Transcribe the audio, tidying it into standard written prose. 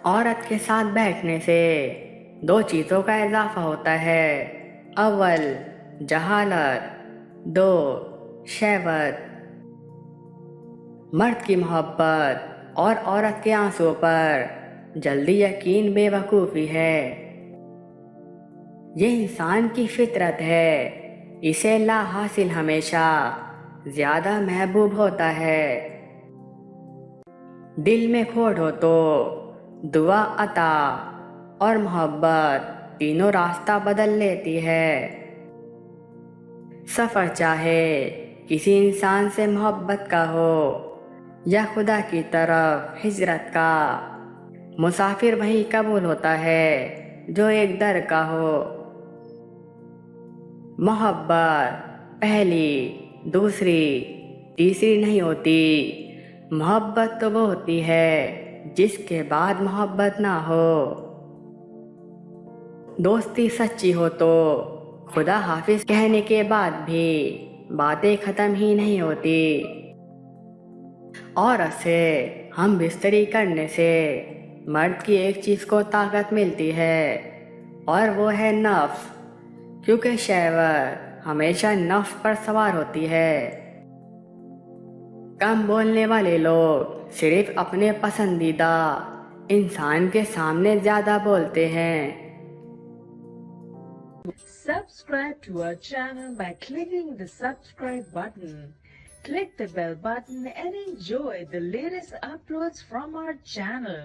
عورت کے ساتھ بیٹھنے سے دو چیزوں کا اضافہ ہوتا ہے. اول جہالت، دو شہوت. مرد کی محبت اور عورت کے آنسو پر جلدی یقین بے وقوفی ہے. یہ انسان کی فطرت ہے، اسے لا حاصل ہمیشہ زیادہ محبوب ہوتا ہے. دل میں کھوٹ ہو تو دعا، عطا اور محبت تینوں راستہ بدل لیتی ہے. سفر چاہے کسی انسان سے محبت کا ہو یا خدا کی طرف ہجرت کا، مسافر وہی قبول ہوتا ہے جو ایک در کا ہو. محبت پہلی، دوسری، تیسری نہیں ہوتی. محبت تو وہ ہوتی ہے جس کے بعد محبت نہ ہو. دوستی سچی ہو تو خدا حافظ کہنے کے بعد بھی باتیں ختم ہی نہیں ہوتی. عورت سے ہم بستری کرنے سے مرد کی ایک چیز کو طاقت ملتی ہے اور وہ ہے نفس، کیونکہ شہوت ہمیشہ نفس پر سوار ہوتی ہے. کم بولنے والے لوگ صرف اپنے پسندیدہ انسان کے سامنے زیادہ بولتے ہیں. Subscribe to our channel by clicking the subscribe button. Click the bell button and enjoy the latest uploads from our channel.